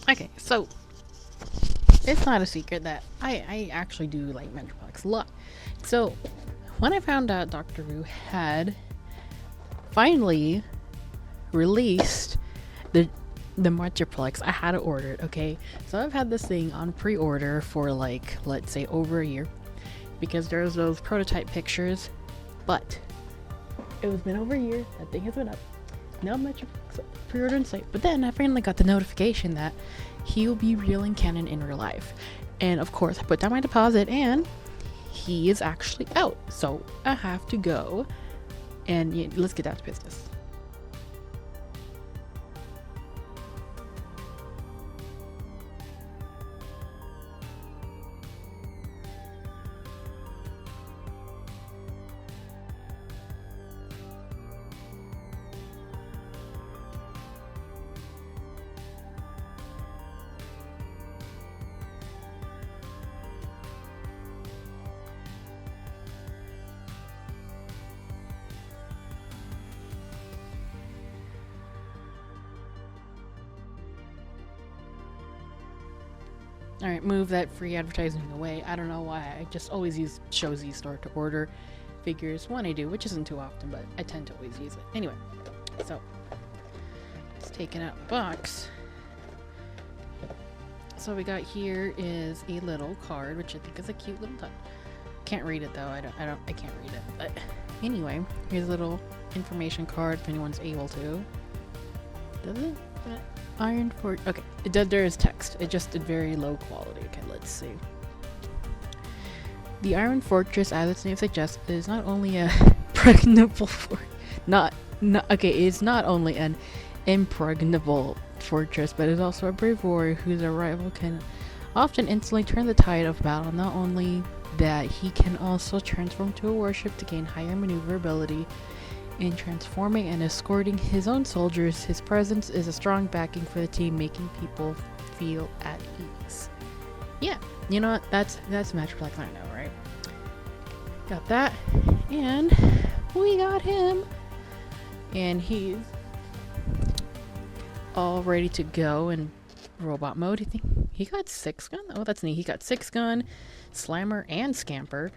Okay, so it's not a secret that I actually do like Metroplex a lot. So when I found out Dr. Wu had finally released the Metroplex, I had to order it, okay? So I've had this thing on pre-order for like, let's say over a year, because there's those prototype pictures, but it was been over a year, that thing has been up. No Metroplex pre-order in sight, but then I finally got the notification that he'll be real in canon in real life. And of course I put down my deposit and he is actually out. So I have to go and let's get down to business. Alright, move that free advertising away. I don't know why, I just always use Show Z Store to order figures. One I do, which isn't too often, but I tend to always use it. Anyway, so let's take it out of the box. So we got here is a little card, which I think is a cute little touch. Can't read it though, I can't read it. But anyway, here's a little information card if anyone's able to. Does it? Iron for okay. There is text. It just did very low quality. Okay, let's see. The Iron Fortress, as its name suggests, is not only a impregnable it's not only an impregnable fortress, but is also a brave warrior whose arrival can often instantly turn the tide of battle. Not only that, he can also transform to a warship to gain higher maneuverability. In transforming and escorting his own soldiers, his presence is a strong backing for the team, making people feel at ease. Yeah, you know what? That's Metroplex, I know, right? Got that, and we got him, and he's all ready to go in robot mode. I think he got Sixgun. Oh, that's neat. He got Sixgun, Slammer, and Scamper.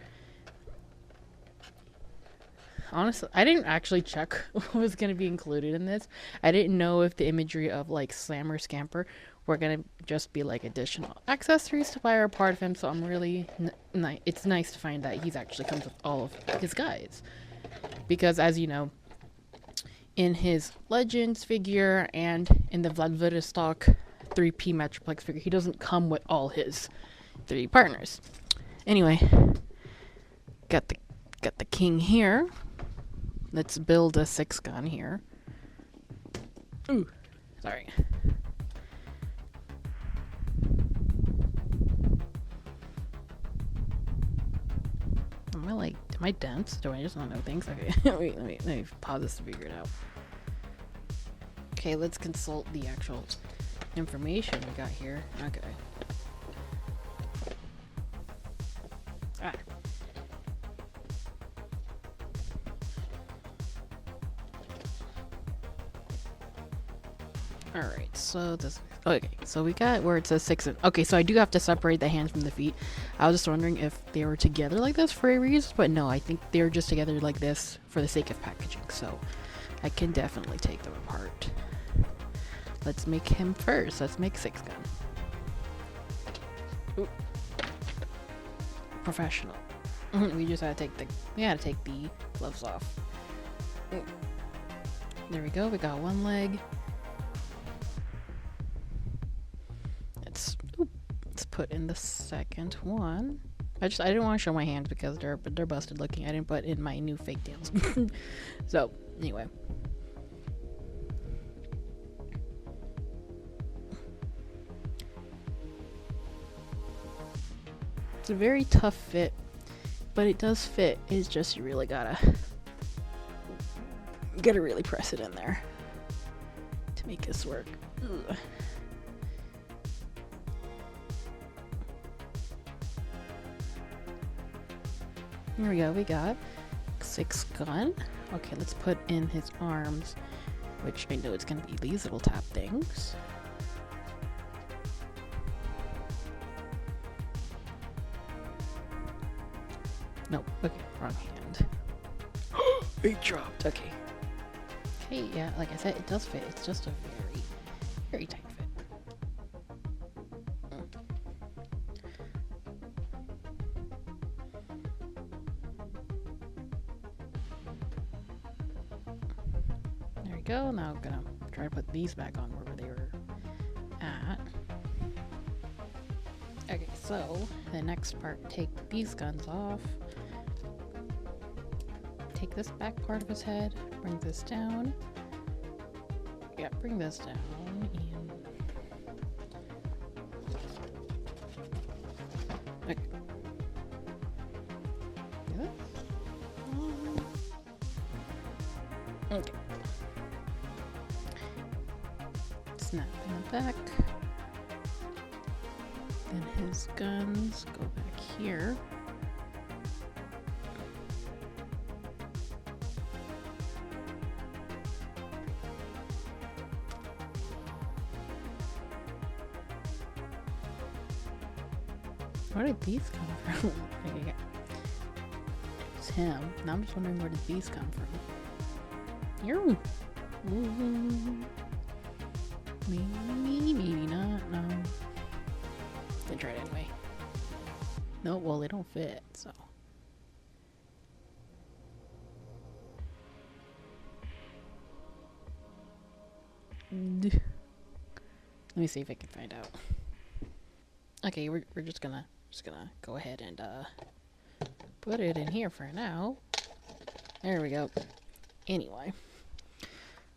Honestly, I didn't actually check what was going to be included in this. I didn't know if the imagery of like Slammer, Scamper were going to just be like additional accessories to buy or part of him. So I'm really it's nice to find that he's actually comes with all of his guys, because as you know, in his Legends figure and in the Vladivostok 3P Metroplex figure, he doesn't come with all his 3 partners. Anyway, got the king here. Let's build a Sixgun here. Ooh, sorry. Am I dense? Do I just not know things? Okay, wait, let me pause this to figure it out. Okay, let's consult the actual information we got here. Okay. Ah. Alright, so this... Okay, so we got where it says 6... Okay, so I do have to separate the hands from the feet. I was just wondering if they were together like this for a reason, but no, I think they're just together like this for the sake of packaging, so I can definitely take them apart. Let's make him first. Let's make Sixgun. Ooh. Professional. We just had to take the gloves off. Ooh. There we go, we got one leg. Let's put in the second one. I didn't want to show my hands because they're busted looking. I didn't put in my new fake tails. So anyway, it's a very tough fit, but it does fit. It's just you really gotta really press it in there to make this work. Ugh. Here we go, we got Sixgun. Okay, let's put in his arms, which I know it's gonna be these little tap things. Nope. Okay, wrong hand. It dropped. Okay. Okay, yeah, like I said, it does fit. It's just a very, very tight fit. There we go. Now I'm gonna try to put these back on where they were at. Okay, so the next part, take these guns off. Take this back part of his head, bring this down. Yeah, bring this down and okay. Okay. Snap in the back. Then his guns go back here. Where did these come from? Okay. It's him. Now I'm just wondering, where did these come from? You. Maybe not. No. They tried anyway. No, well, they don't fit, so. Let me see if I can find out. Okay, we're just gonna go ahead and put it in here for now. There we go. Anyway.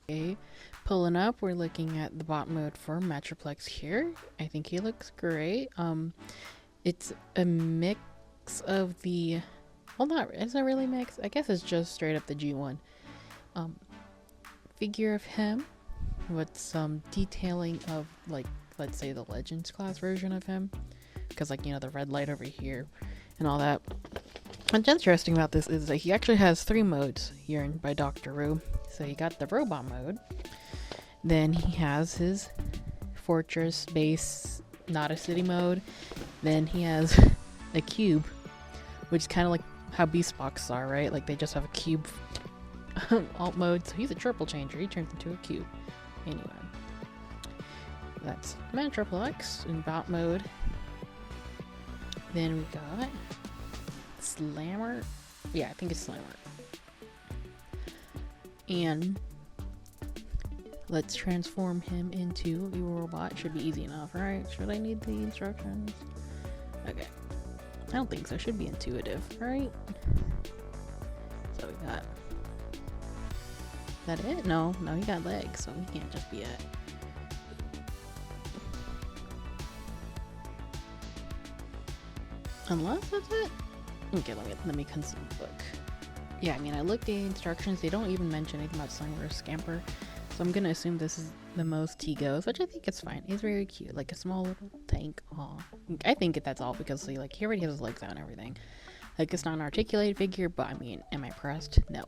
Okay, pulling up, we're looking at the bot mode for Metroplex here. I think he looks great. It's a mix of the, well, it's not really mix. I guess it's just straight up the G1 figure of him with some detailing of, like, let's say the Legends class version of him, because, like, you know, the red light over here and all that. What's interesting about this is that he actually has 3 modes here by Dr. So he got the robot mode, then he has his fortress base, not a city mode, then he has a cube, which is kind of like how beast boxes are, right? Like, they just have a cube alt mode. So he's a triple changer. He turns into a cube. Anyway, that's Metroplex in bot mode. Then we got Slammer. Yeah, I think it's Slammer. And let's transform him into a robot. Should be easy enough, right? Should I need the instructions? Okay. I don't think so. Should be intuitive, right? So we got... Is that it? No, he got legs, so he can't just be it. Unless that's it? Okay, let me consult the book. Yeah, I mean, I looked at the instructions. They don't even mention anything about Slimer or Scamper. So I'm gonna assume this is the most he goes, which I think it's fine. He's very cute, like a small little tank. Aw. I think that's all because, see, like, he already has his legs out and everything. Like, it's not an articulated figure, but I mean, am I pressed? No.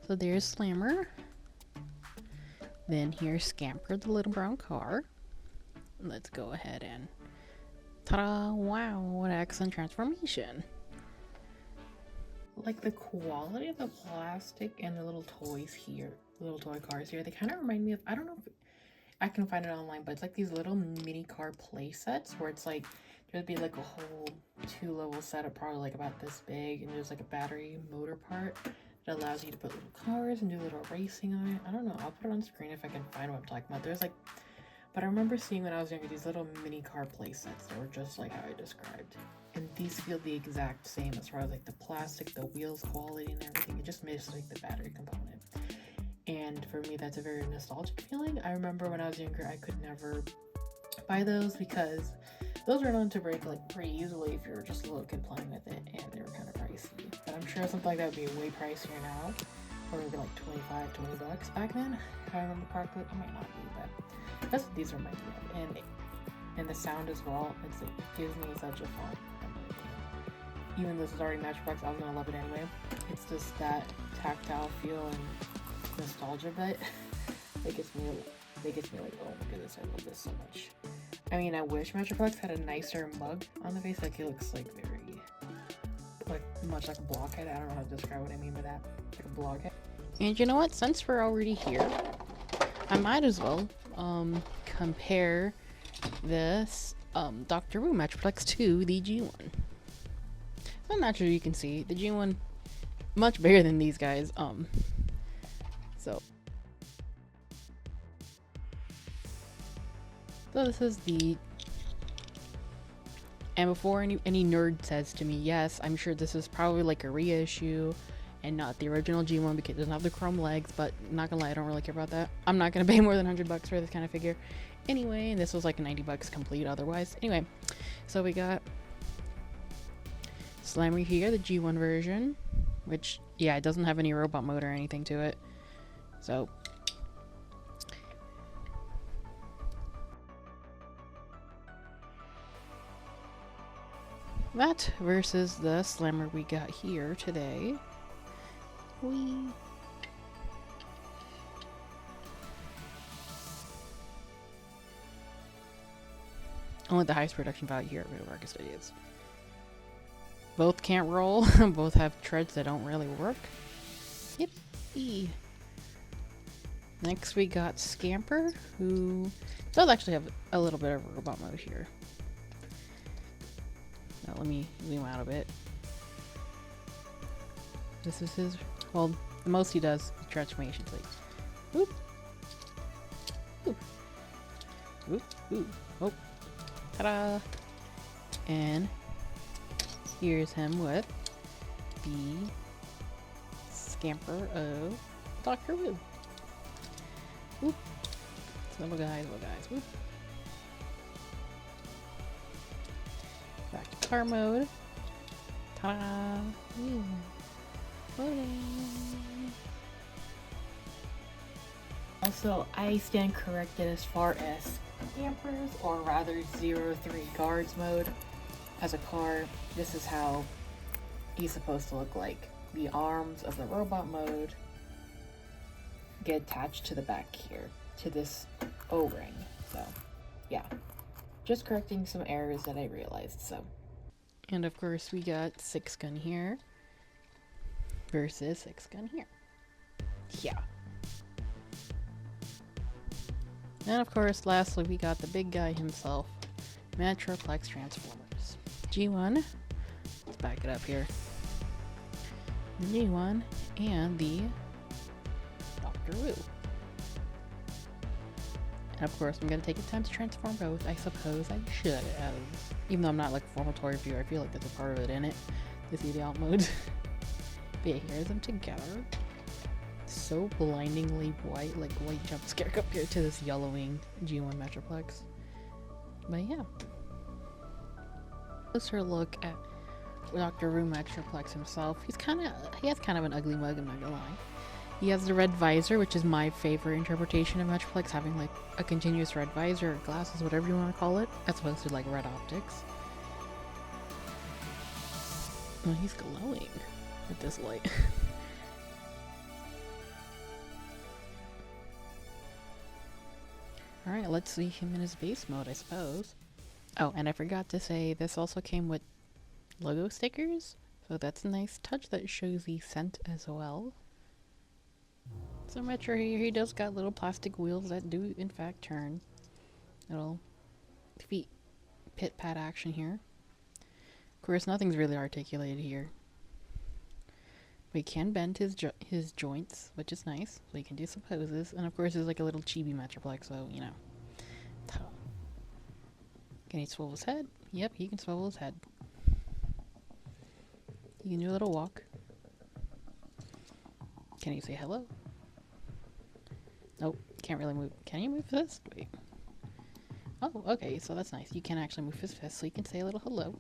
So there's Slammer. Then here's Scamper, the little brown car. Let's go ahead and... Ta-da! Wow, what an excellent transformation. Like, the quality of the plastic and the little toys here, the little toy cars here, they kind of remind me of, I don't know if I can find it online, but it's like these little mini car play sets where it's like, there'd be like a whole 2-level setup, probably like about this big, and there's like a battery motor part that allows you to put little cars and do a little racing on it. I don't know, I'll put it on screen if I can find what I'm talking about. There's like, but I remember seeing when I was younger these little mini car play sets that were just like how I described. And these feel the exact same as far as like the plastic, the wheels quality and everything. It just misses like the battery component. And for me, that's a very nostalgic feeling. I remember when I was younger, I could never buy those because those were known to break like pretty easily if you were just a little kid playing with it, and they were kind of pricey. But I'm sure something like that would be way pricier now, or maybe like $25-20 back then, if I remember correctly. It might not be, but that's what these remind me of. And the sound as well, it gives me such a fun memory. Even though this is already Metroplex, I was gonna love it anyway. It's just that tactile feel and nostalgia bit that gets me like, oh my goodness, I love this so much. I mean, I wish Metroplex had a nicer mug on the face. Like, it looks like very like much like a blockhead. I don't know how to describe what I mean by that. Like a blockhead. And you know what? Since we're already here, I might as well compare this Doctor Who Metroplex to the G1. I'm not sure you can see the G1 much bigger than these guys. So this is the, and before any nerd says to me, yes, I'm sure this is probably like a reissue and not the original G1 because it doesn't have the chrome legs, but not gonna lie, I don't really care about that. I'm not gonna pay more than $100 for this kind of figure. Anyway, and this was like $90 complete otherwise. Anyway, so we got Slammer here, the G1 version, which, yeah, it doesn't have any robot mode or anything to it. So that versus the Slammer we got here today. Only the highest production value here at Metroplex Studios. Both can't roll. Both have treads that don't really work. Yippee. Next we got Scamper, who does actually have a little bit of robot mode here. Now let me zoom out a bit. This is his, well, the most he does is transformation sleep. Whoop. Whoop. Whoop. Whoop. Oh. Ta-da! And here's him with the Scamper of Doctor Who. Whoop. Little guys, whoop. Back to car mode. Ta-da! Also, I stand corrected as far as Scampers, or rather 03 guards mode. As a car, this is how he's supposed to look like. The arms of the robot mode get attached to the back here, to this O-ring. So, yeah. Just correcting some errors that I realized, so. And of course, we got Sixgun here versus Sixgun here. Yeah. And of course, lastly, we got the big guy himself, Metroplex Transformers. G1, let's back it up here. The G1 and the Doctor Who. And of course, I'm gonna take the time to transform both. I suppose I should, even though I'm not like a formal toy reviewer, I feel like that's a part of it in it, to see the alt modes. But yeah, here's them together. So blindingly white, like white Jumpscare compared to this yellowing G1 Metroplex. But yeah. Closer look at Doctor Who Metroplex himself. He has kind of an ugly mug, I'm not gonna lie. He has the red visor, which is my favorite interpretation of Metroplex, having like a continuous red visor or glasses, whatever you want to call it, as opposed to like red optics. Well, he's glowing with this light. Alright, let's see him in his base mode, I suppose. Oh, and I forgot to say, this also came with logo stickers, so that's a nice touch that shows the scent as well. So Metro here, he does got little plastic wheels that do in fact turn. Little feet pit pat action here. Of course, nothing's really articulated here. We can bend his joints, which is nice, so he can do some poses. And of course, there's like a little chibi Metroplex, so you know. Can he swivel his head? Yep, he can swivel his head. He can do a little walk. Can he say hello? Nope, can't really move. Can you move this? Wait. Oh, okay, so that's nice. You can actually move his fist, so you can say a little hello.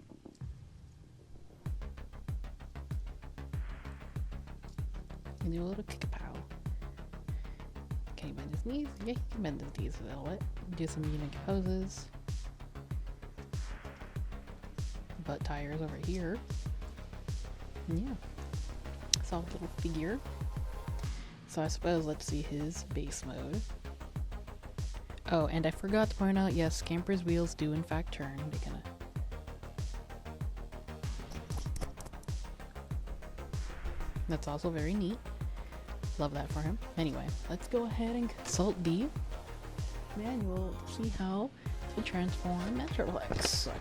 You can do a little kick-a-pow. Can he bend his knees? Yeah, he can bend his knees a little bit. Do some unique poses. Butt tires over here. And yeah. Solid little figure. So I suppose let's see his base mode. Oh, and I forgot to point out, yes, Scamper's wheels do in fact turn. They kinda... That's also very neat. Love that for him. Anyway, let's go ahead and consult the manual to see how to transform Metroplex. Okay.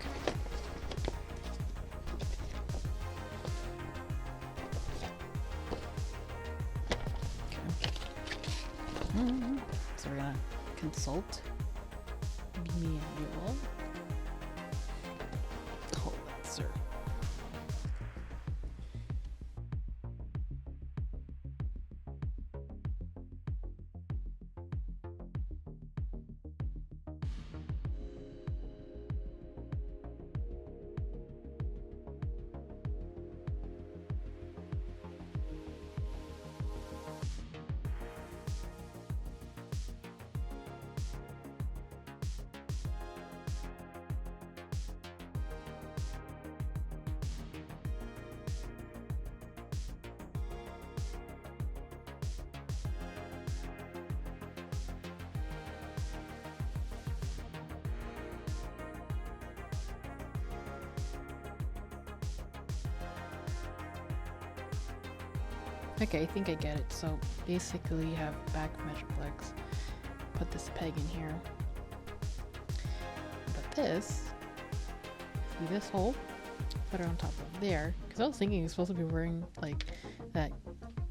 So we're gonna consult the manual. Hold that, sir. Okay, I think I get it. So basically you have back Metroplex, put this peg in here, but this, see this hole, put it on top of there, because I was thinking you're supposed to be wearing like that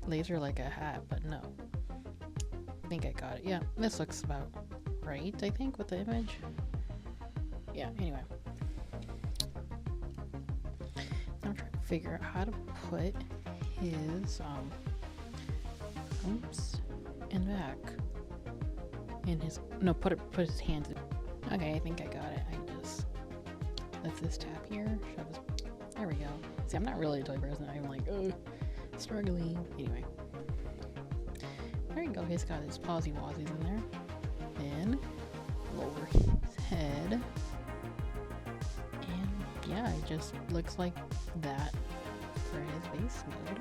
laser like a hat, but no. I think I got it. Yeah, this looks about right, I think, with the image. Yeah, anyway. I'm trying to figure out how to put his oops, in back in his put his hands in. Okay, I think I got it. I just lift this tab here, shove his, there we go. See, I'm not really a toy person. I'm like, oh, struggling. Anyway, there you go. He's got his pausey wazzies in there. Then lower his head, and yeah, it just looks like that for his base mode.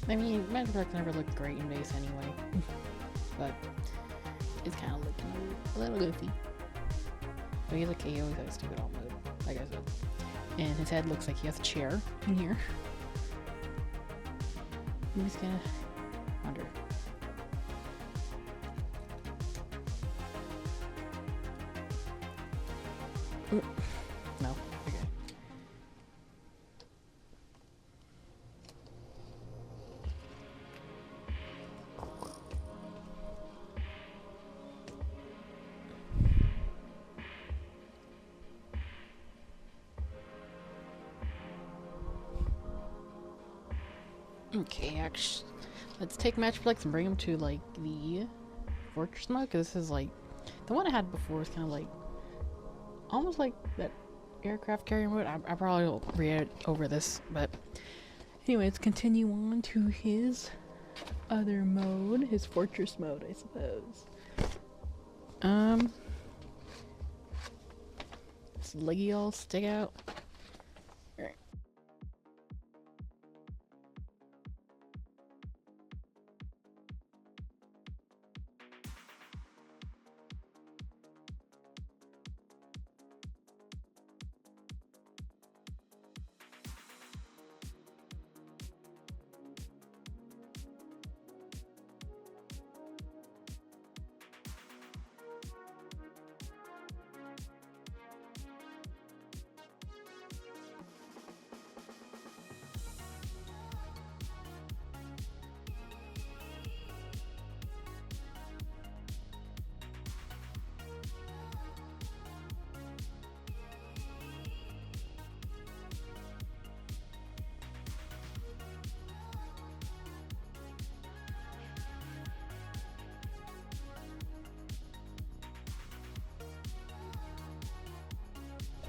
I mean, Metroplex never looked great in base anyway, but it's kind of looking a little goofy. But he's like, he always has a stupid alt mode, like I said. And his head looks like he has a chair in here. I'm just gonna wonder. No. Okay. Okay, actually, let's take Metroplex and bring him to like the fortress mode, because this is like the one I had before was kind of like almost like that aircraft carrier mode. I probably will read over this, but anyway, let's continue on to his other mode, his fortress mode, I suppose. His leggy all stick out. Alright.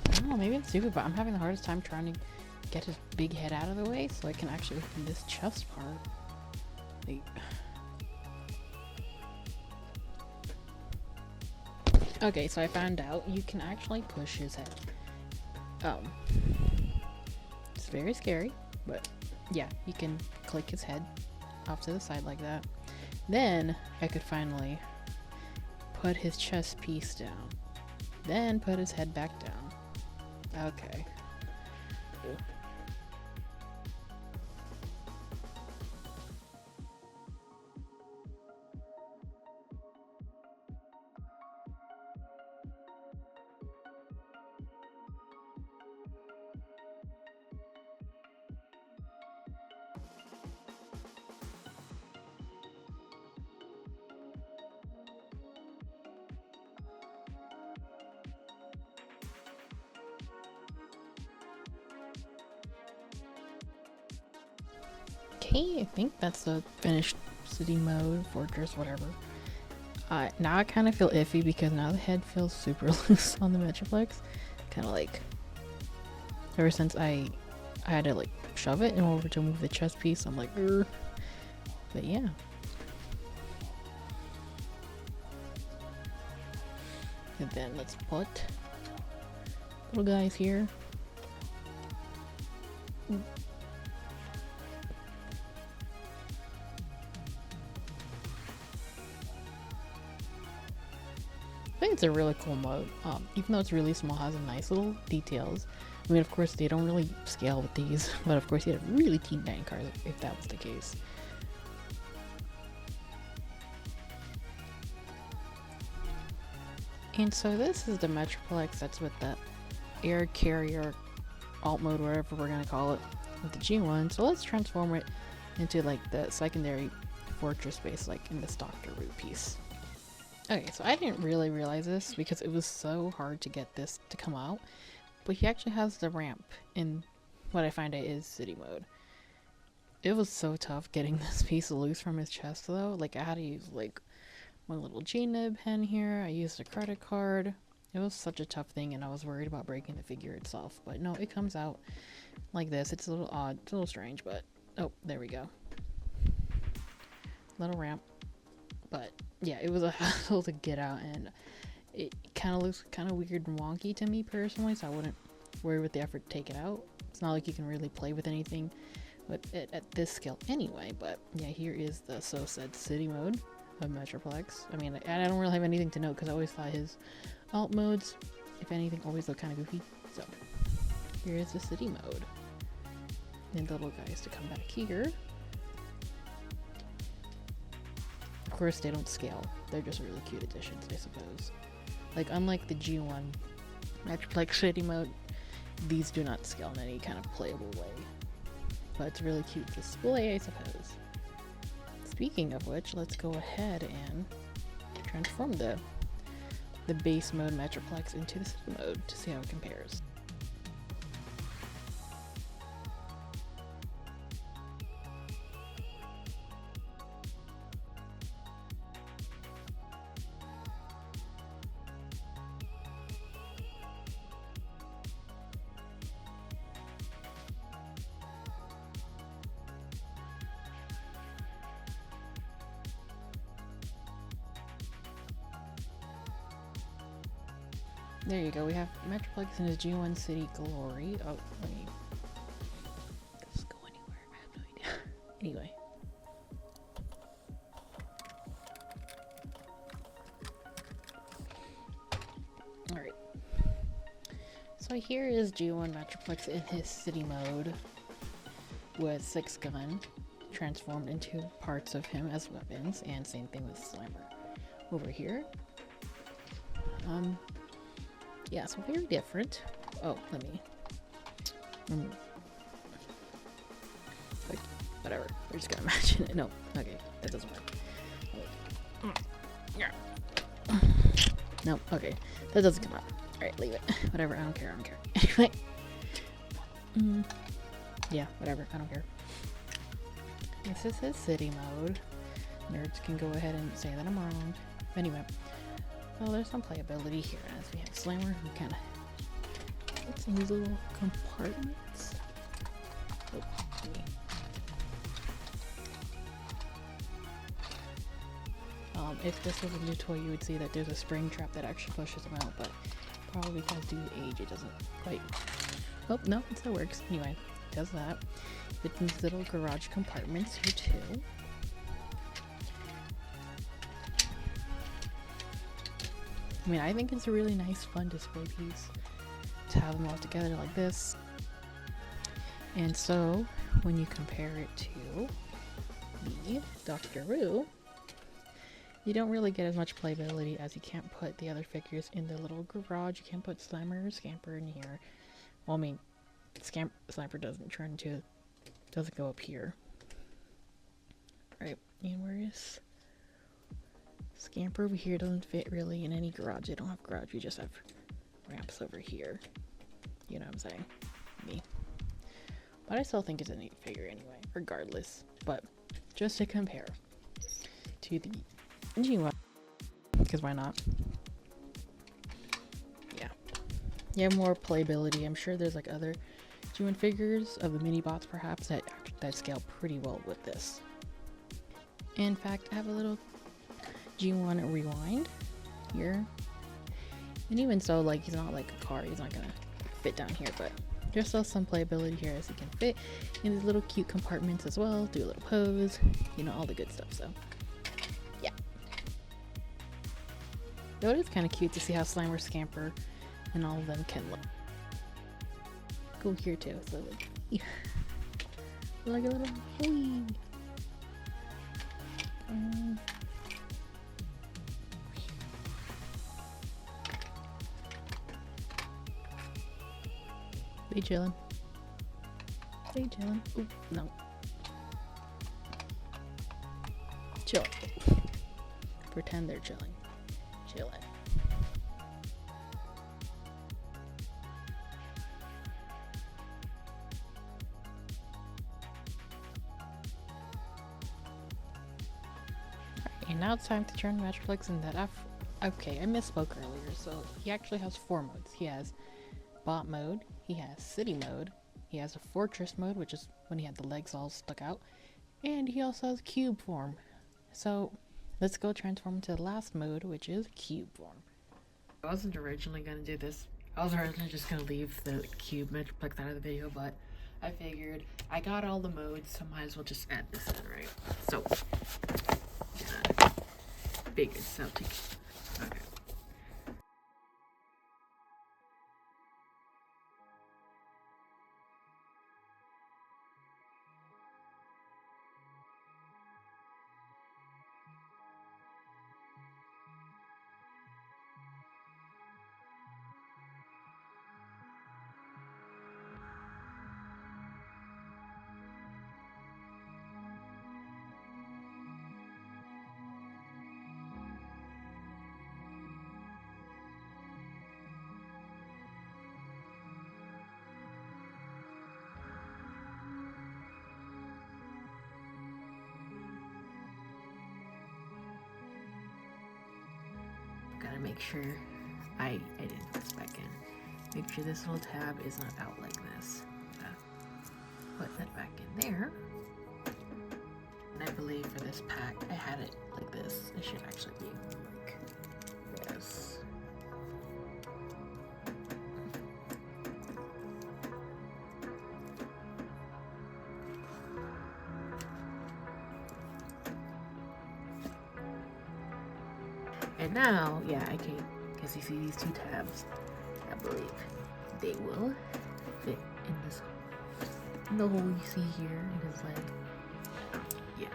I don't know, maybe it's stupid, but I'm having the hardest time trying to get his big head out of the way so I can actually open this chest part. Like, okay, so I found out you can actually push his head. It's very scary, but yeah, you can click his head off to the side like that. Then I could finally put his chest piece down. then put his head back down. Okay. Ooh. Okay, I think that's the finished city mode, fortress, whatever. Now I kind of feel iffy because now the head feels super loose on the Metroplex. Kind of like, ever since I had to like shove it in order to move the chest piece, I'm like, Urgh. But yeah. And then let's put little guys here. I think it's a really cool mode. Even though it's really small, it has nice little details. I mean, of course, they don't really scale with these, but of course, you have really teeny tiny cars if that was the case. And so this is the Metroplex that's with the air carrier alt mode, whatever we're gonna call it, with the G1. So let's transform it into like the secondary fortress base, like in this Dr. Root piece. Okay, so I didn't really realize this because it was so hard to get this to come out, but he actually has the ramp in what I find it is city mode. It was so tough getting this piece loose from his chest though. Like I had to use like one little G-nib pen here, I used a credit card. It was such a tough thing and I was worried about breaking the figure itself, but no, it comes out like this. It's a little odd, it's a little strange, but oh, there we go. Little ramp. But yeah, it was a hassle to get out, and it kind of looks kind of weird and wonky to me personally, so I wouldn't worry with the effort to take it out. It's not like you can really play with anything at this scale anyway, but yeah, here is the so said city mode of Metroplex. I mean, I don't really have anything to note because I always thought his alt modes, if anything, always look kind of goofy. So here is the city mode. And the little guys to come back here. Of course, they don't scale. They're just really cute additions, I suppose. Like, unlike the G1 Metroplex City mode, these do not scale in any kind of playable way. But it's a really cute display, I suppose. Speaking of which, let's go ahead and transform the base mode Metroplex into the city mode to see how it compares. There you go, we have Metroplex in his G1 City Glory. Oh, let me... Does this go anywhere? I have no idea. Anyway. Alright. So here is G1 Metroplex in his city mode with Sixgun transformed into parts of him as weapons, and same thing with Slammer. Over here. Yeah, so very different. Oh, let me... Like, whatever. We're just gonna imagine it. No, okay, that doesn't work. No, okay, that doesn't come out. Alright, leave it. Whatever, I don't care, Anyway. Yeah, whatever, I don't care. This is his city mode. Nerds can go ahead and say that I'm wrong. Anyway. Well, there's some playability here as we have Slammer who kind of gets in these little compartments. Oh, if this was a new toy, you would see that there's a spring trap that actually pushes them out, but probably because due to age, it doesn't quite. Oh, no, it still works. Anyway, it does that. With these little garage compartments here too. I mean, I think it's a really nice, fun display piece to have them all together like this. And so, when you compare it to the Doctor-Roo, you don't really get as much playability, as you can't put the other figures in the little garage. You can't put Slimer or Scamper in here. Well, I mean, Scamper doesn't go up here. Right, and where is Scamper? Over here doesn't fit really in any garage. They don't have garage, we just have ramps over here. You know what I'm saying? Me. But I still think it's a neat figure anyway, regardless. But just to compare to the G1, because why not? Yeah. You have more playability. I'm sure there's like other G1 figures of the mini bots perhaps that scale pretty well with this. In fact, I have a little G1 rewind here. And even so, like, he's not like a car, he's not gonna fit down here, but there's still some playability here as he can fit in these little cute compartments as well, do a little pose, you know, all the good stuff. So yeah. Though it is kind of cute to see how Slimer, Scamper, and all of them can look. Go here too, so like a little boy. They chillin'. They chillin'. Ooh, no. Chill. Pretend they're chilling. Chillin'. And now it's time to turn Metroplex in that okay, I misspoke earlier. So he actually has 4 modes. He has bot mode, he has city mode, he has a fortress mode, which is when he had the legs all stuck out, and he also has cube form. So let's go transform to the last mode, which is cube form. I wasn't originally gonna do this. I was originally just gonna leave the cube Metroplex out of the video, but I figured I got all the modes, so might as well just add this in, right? So big and Celtic. Okay. Gotta make sure I didn't put this back in. Make sure this little tab is not out like this. Put that back in there. And I believe for this pack, I had it like this. It should actually be like this. And now, yeah, I can, because you see these 2 tabs, I believe they will fit in this hole. In the hole you see here, it is like, yeah.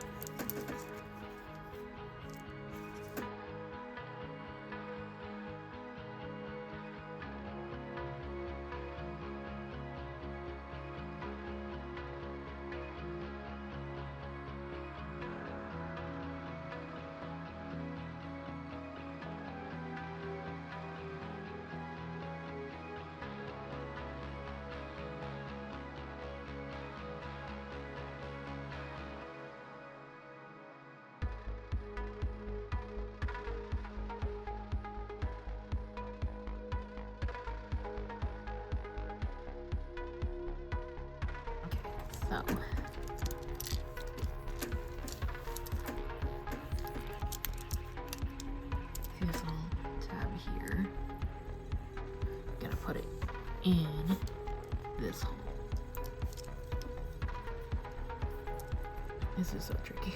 So see this little tab here. I'm gonna put it in this hole. This is so tricky.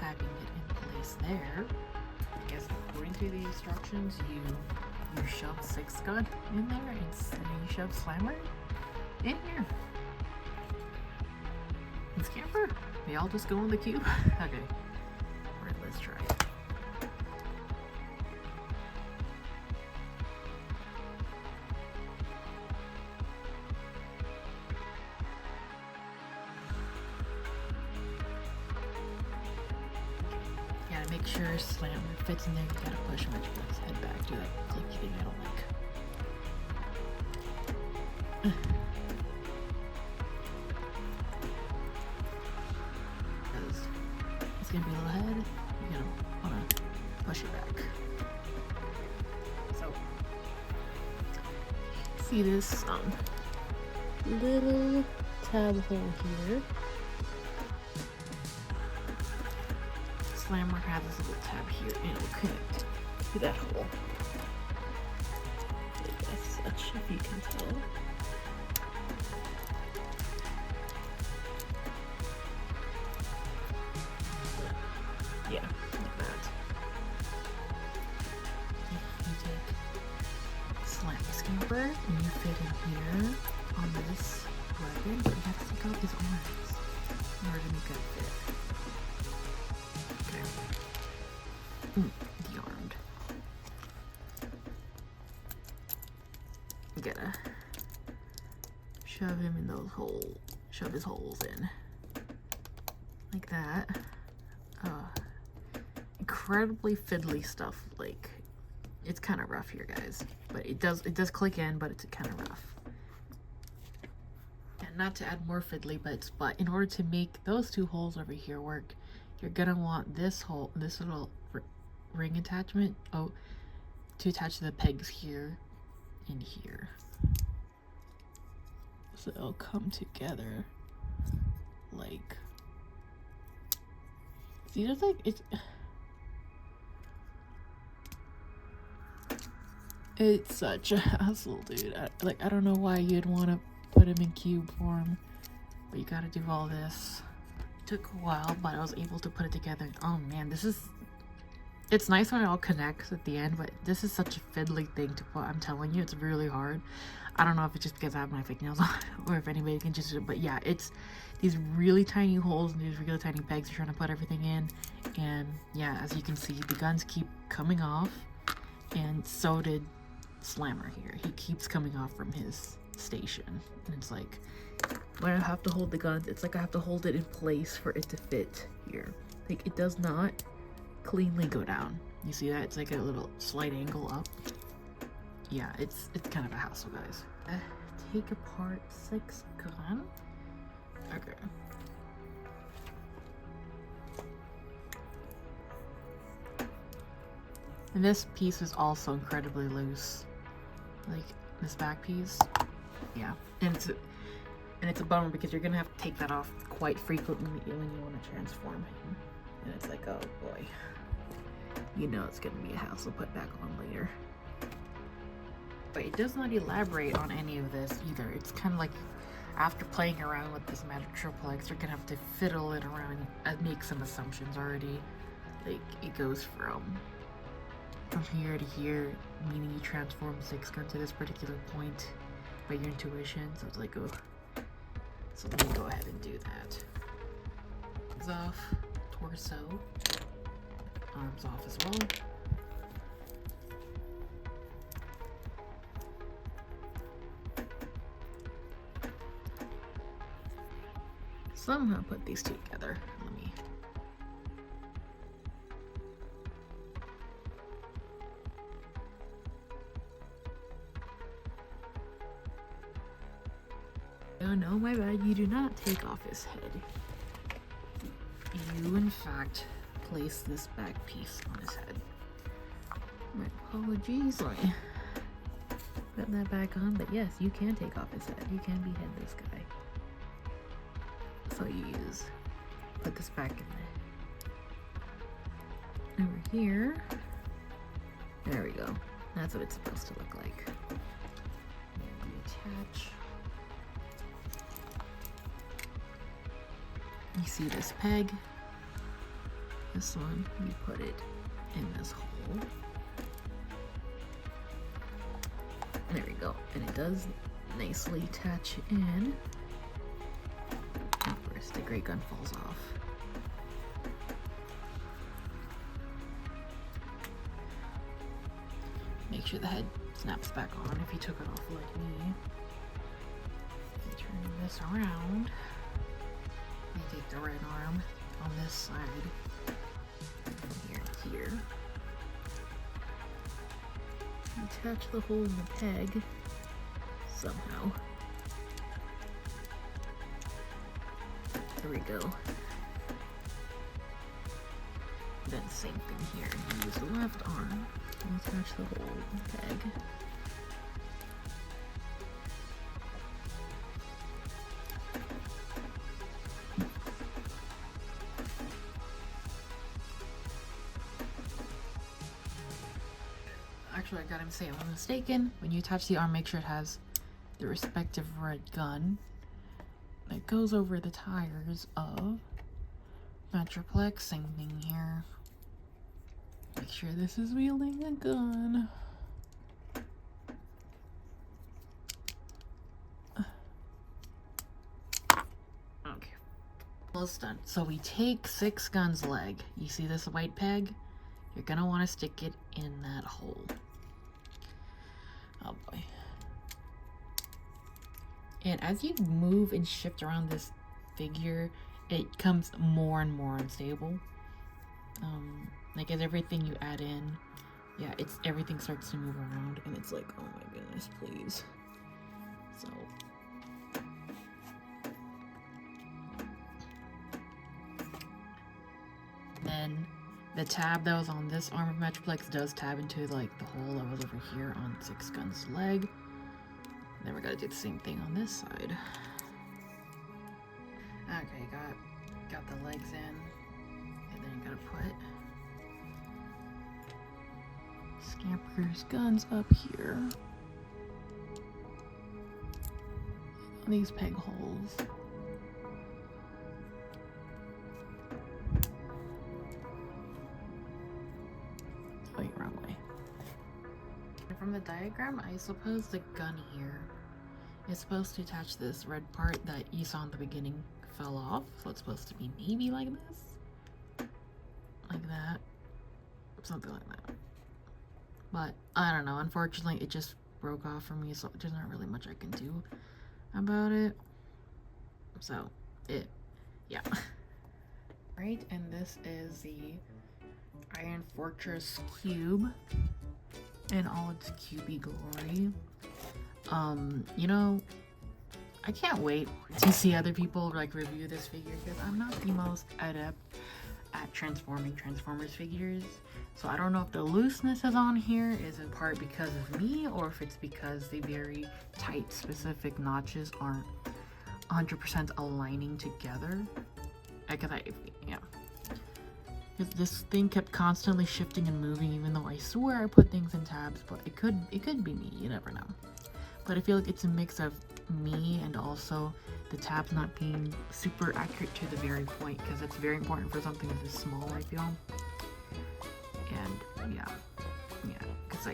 tapping it in place there. I guess according to the instructions, you shove Sixgun in there and you shove Slammer in here. And Scamper, they all just go in the cube? Okay. Alright, let's try it. Gotta make sure Slammer fits in there. You gotta push Metroplex head back. Do that clicky thing I don't like. It's gonna be a little head. You're gonna wanna push it back. So, see this little tab hole here. Slammer has this little tab here and it will connect to that hole. Like as such, if you can tell. Yeah, like that. You take Slam Scamper and you fit in here on this wagon, but you have to take off his arms in order to make that fit. Dearmed. You gotta shove him in those holes, shove his holes in. Like that. Incredibly fiddly stuff, like, it's kind of rough here, guys. But it does click in, but it's kind of rough. And not to add more fiddly, but in order to make those two holes over here work, you're gonna want this hole, this little ring attachment, to attach to the pegs here and here. So it'll come together like, see, there's like, it's such a hassle, dude. I don't know why you'd want to put him in cube form, but you gotta do all this. It took a while, but I was able to put it together. Oh man, it's nice when it all connects at the end, but this is such a fiddly thing to put. I'm telling you, it's really hard. I don't know if it's just because I have my fake nails on or if anybody can just do it, but yeah, it's these really tiny holes and these really tiny pegs you're trying to put everything in. And yeah, as you can see, the guns keep coming off, and so did Slammer here. He keeps coming off from his station, and it's like, when I have to hold the guns, it's like I have to hold it in place for it to fit here. Like, it does not cleanly go down. You see that? It's like a little slight angle up. Yeah, it's kind of a hassle, guys. Take apart Sixgun. Okay. And this piece is also incredibly loose. Like this back piece. Yeah. And it's a bummer because you're gonna have to take that off quite frequently when you want to transform him. And it's like, oh boy. You know it's gonna be a hassle to put back on later. But it does not elaborate on any of this either. It's kind of like, after playing around with this Metroplex, you're gonna have to fiddle it around and make some assumptions already. Like, it goes from here to here, meaning you transform Sixgun to this particular point by your intuition. So it's like, oh. So let me go ahead and do that. Arms off, torso, arms off as well. Somehow put these two together. Let me. Oh no, my bad. You do not take off his head. You, in fact, place this back piece on his head. My apologies. Like, put that back on, but yes, you can take off his head. You can behead this guy. So you put this back in there. Over here. There we go. That's what it's supposed to look like. And attach. You see this peg? This one, we put it in this hole. There we go. And it does nicely attach in. Of course, the gray gun falls off. Make sure the head snaps back on if you took it off like me. Turn this around. You take the right arm on this side. Here and here. Attach the hole in the peg somehow. There we go. Then same thing here. Use the left arm and attach the hole in the peg. Actually, I gotta say, I'm mistaken. When you attach the arm, make sure it has the respective red gun that goes over the tires of Metroplex. Same thing here. Make sure this is wielding a gun. Okay. Almost done. So we take Sixgun's leg. You see this white peg? You're gonna want to stick it in that hole. Oh boy. And as you move and shift around this figure, it becomes more and more unstable. Like as everything you add in, yeah, everything starts to move around, and it's like, oh my goodness, please. So then the tab that was on this arm of Metroplex does tab into like the hole that was over here on Sixgun's leg. Then we're gonna do the same thing on this side. Okay, got the legs in, and then you gotta put Scamper's guns up here on these peg holes. Wait, wrong way. From the diagram, I suppose the gun here is supposed to attach this red part that you saw in the beginning fell off. So it's supposed to be maybe like this. Like that. Something like that. But I don't know. Unfortunately, it just broke off for me, so there's not really much I can do about it. So, yeah. Right, and this is the Iron Fortress cube in all its cubey glory. You know, I can't wait to see other people like review this figure because I'm not the most adept at transforming Transformers figures. So I don't know if the looseness is on here is in part because of me, or if it's because the very tight specific notches aren't 100% aligning together. Yeah. This thing kept constantly shifting and moving, even though I swear I put things in tabs, but it could be me, you never know. But I feel like it's a mix of me and also the tabs not being super accurate to the very point, because it's very important for something this small, I feel. And yeah, because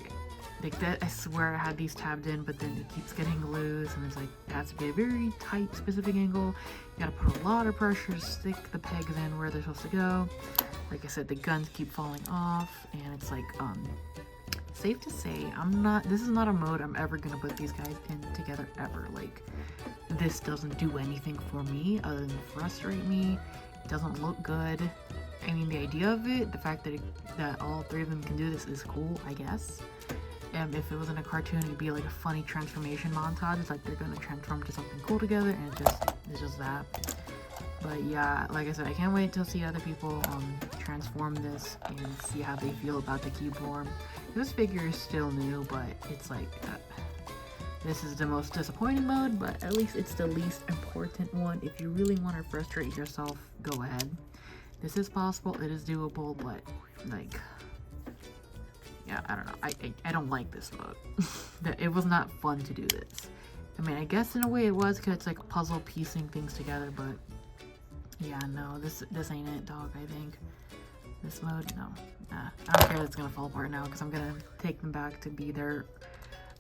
like that, I swear I had these tabbed in, but then it keeps getting loose, and it's like it has to be a very tight specific angle. You gotta put a lot of pressure to stick the pegs in where they're supposed to go. Like I said, the guns keep falling off, and it's like safe to say this is not a mode I'm ever gonna put these guys in together ever. Like, this doesn't do anything for me other than frustrate me. It doesn't look good. I mean, the idea of it, the fact that all three of them can do this is cool, I guess. And if it was in a cartoon, it'd be like a funny transformation montage. It's like they're gonna transform to something cool together, and it's just that. But yeah, like I said, I can't wait to see other people transform this and see how they feel about the cube form. This figure is still new, but it's like this is the most disappointing mode, but at least it's the least important one. If you really want to frustrate yourself, go ahead. This is possible, it is doable, but like, yeah, I don't know. I don't like this mode. It was not fun to do this. I mean, I guess in a way it was, because it's like puzzle piecing things together, but yeah, no, this ain't it, dog, I think. This mode, no. I don't care that it's gonna fall apart now because I'm gonna take them back to be their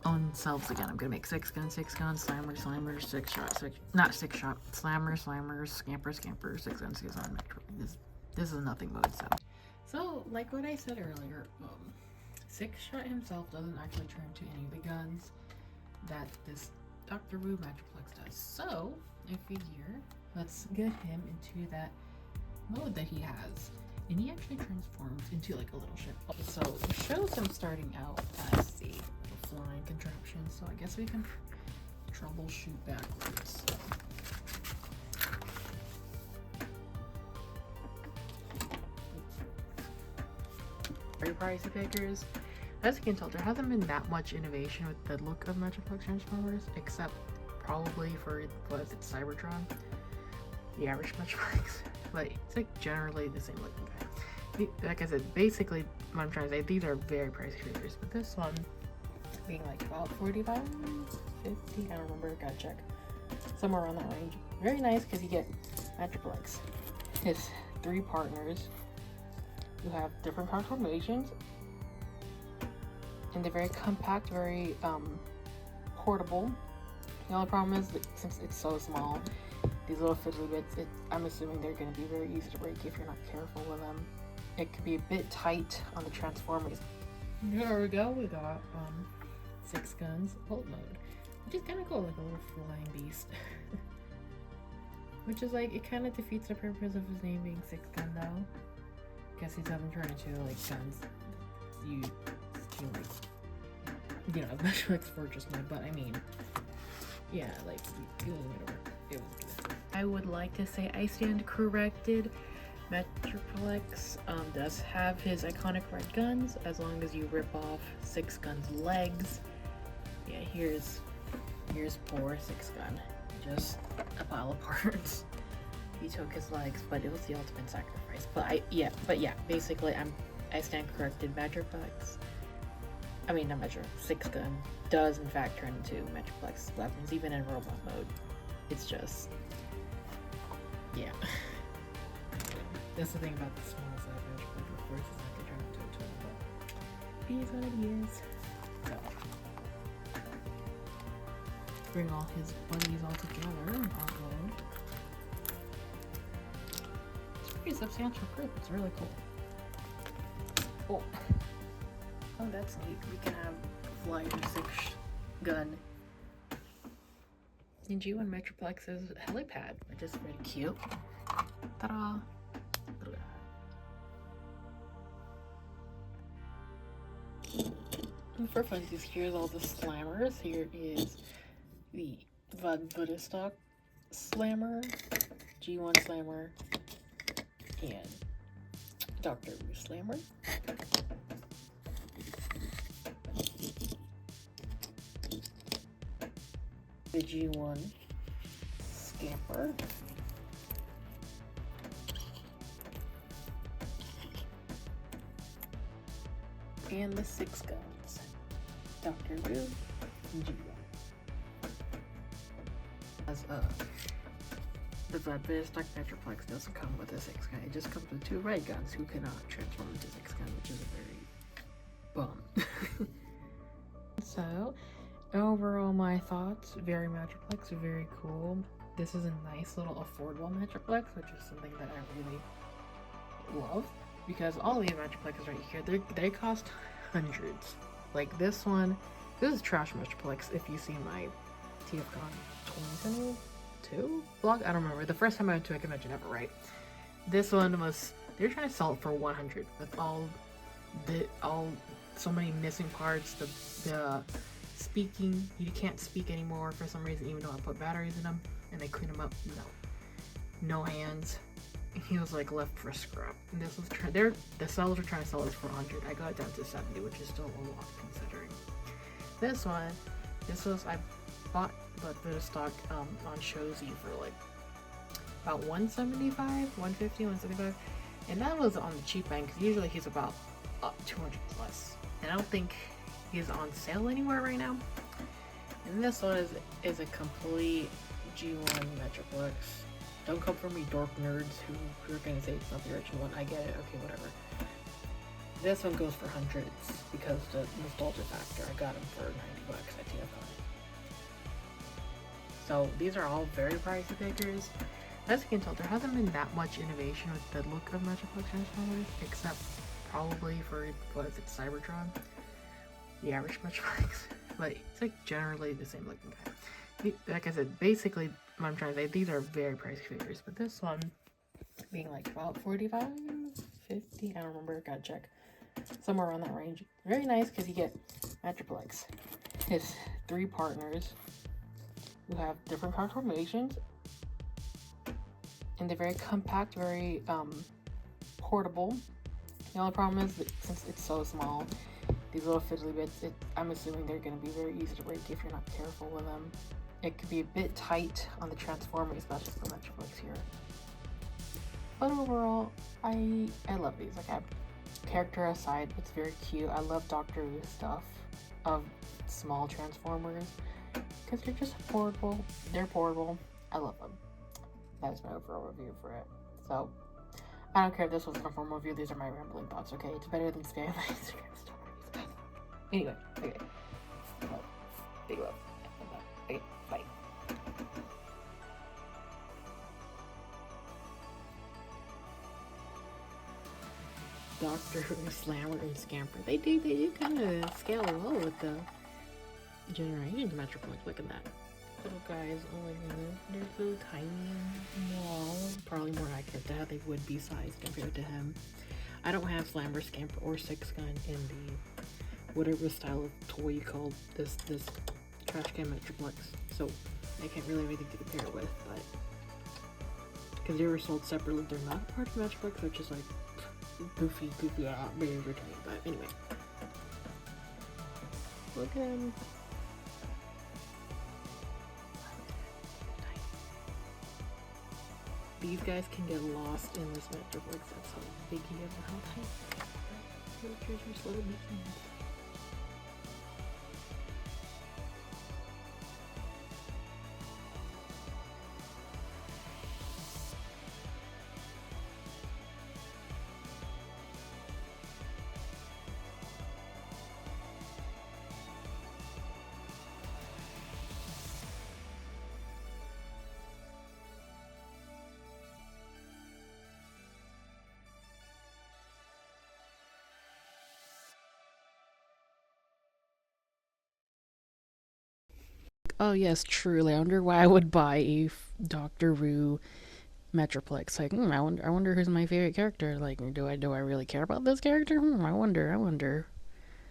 own selves again. I'm gonna make Sixgun, Slammer, Sixshot, not Sixshot, Slammer, Scamper, Sixgun, This is a nothing mode, so like what I said earlier, Sixshot himself doesn't actually turn to any of the guns that this Dr. Wu Metroplex does. So I figure let's get him into that mode that he has. And he actually transforms into like a little ship. So it shows him starting out as the flying contraption. So I guess we can troubleshoot backwards. Very pricey pickers. As you can tell, there hasn't been that much innovation with the look of Metroplex Transformers, except probably for what is it, Cybertron, the average Metroplex. But it's like generally the same looking guy. Like I said, basically what I'm trying to say, these are very pricey figures, but this one being like about 45, 50, I don't remember, gotta check, somewhere around that range. Very nice because you get Metroplex, his 3 partners who have different transformations, and they're very compact, very portable. The only problem is that since it's so small, these little fiddly bits, I'm assuming they're going to be very easy to break if you're not careful with them. It could be a bit tight on the Transformers. There we go, we got Sixgun's ult mode, which is kind of cool, like a little flying beast. Which is like, it kind of defeats the purpose of his name being Sixgun though. Guess he doesn't turn into like guns you like, you know, Metroplex Fortress mode, but I mean, yeah, like, it was whatever. It was good. I would like to say I stand corrected. Metroplex does have his iconic red guns, as long as you rip off Sixgun's legs. Yeah, here's poor Sixgun, just a pile of parts. He took his legs, but it was the ultimate sacrifice. But yeah, basically I stand corrected. Metroplex, I mean not Sixgun does in fact turn into Metroplex weapons, even in robot mode. It's just, yeah. That's the thing about the small side Metroplex. Of course, it's not gonna turn into a tool, but it is what it is. So, bring all his buddies all together and upload. It's a pretty substantial group. It's really cool. Oh, that's neat. We can have Flyer Sixgun in G1 Metroplex's helipad, which is very cute. Ta-da! And for funsies, here's all the slammers. Here is the Buddha Slammer, G1 Slammer, and Dr. Wu Slammer. The G1 Scamper. And the Sixguns, Dr. Wu and G1. As the Buddha Metroplex doesn't come with a Sixgun, it just comes with 2 red guns who cannot transform into Sixgun, which is a very bum. So, overall, my thoughts, very Metroplex, very cool. This is a nice little affordable Metroplex, which is something that I really love, because all these Metroplexes right here, they cost hundreds. Like this one, this is trash Metroplex. If you see my TFCon 2022 vlog, I don't remember. The first time I went to a convention ever, right? This one was, they're trying to sell it for 100 with all so many missing parts. The speaking, you can't speak anymore for some reason, even though I put batteries in them and they clean them up. No hands. He was like left for scrap. And this was the sellers were trying to sell this for 100. I got it down to 70, which is still a lot considering. This one, I bought the stock on Shozy for like about 175, 150, 175, and that was on the cheap end because usually he's about 200 plus. And I don't think he's on sale anywhere right now. And this one is a complete G1 Metroplex. Don't come for me, dork nerds who are gonna say it's not the original one. I get it. Okay, whatever. This one goes for hundreds because the nostalgia factor. I got them for 90 bucks at TFCon. So these are all very pricey figures. As you can tell, there hasn't been that much innovation with the look of Metroplex Transformers, except probably for, what is it, Cybertron? The average Metroplex. But it's like generally the same looking guy. Like I said, basically what I'm trying to say, these are very pricey figures, but this one being like about 45, 50, I don't remember, gotta check. Somewhere around that range. Very nice because you get Metroplex, his 3 partners who have different transformations, and they're very compact, very portable. The only problem is that since it's so small, these little fiddly bits, I'm assuming they're going to be very easy to break if you're not careful with them. It could be a bit tight on the Transformers, especially for Metroplex here. But overall, I love these. Like, character aside, it's very cute. I love Doctor Who stuff of small Transformers because they're just portable. They're portable. I love them. That's my overall review for it. So, I don't care if this was a formal review. These are my rambling thoughts, okay? It's better than spam my Instagram stories. Anyway, okay. Love. Big love. Okay, bye. Doctor Who, Slammer, and Scamper. They do kind of scale well with the generations Metroplex. Look at that. Little guys, oh my goodness, they're so tiny and small. Probably more accurate to how they would be sized compared to him. I don't have Slammer, Scamper, or Sixgun in the whatever style of toy you call this trash can Metroplex, so I can't really have anything to compare it with, but because they were sold separately, they're not part of Metroplex, which is like goofy, very entertaining. But anyway, look at him. These guys can get lost in this Metroplex. That's how big he is and how tight. Little treasures, little beacons. Oh yes, truly. I wonder why I would buy a Doctor Who Metroplex. Like, I wonder who's my favorite character. Like, do I really care about this character? I wonder.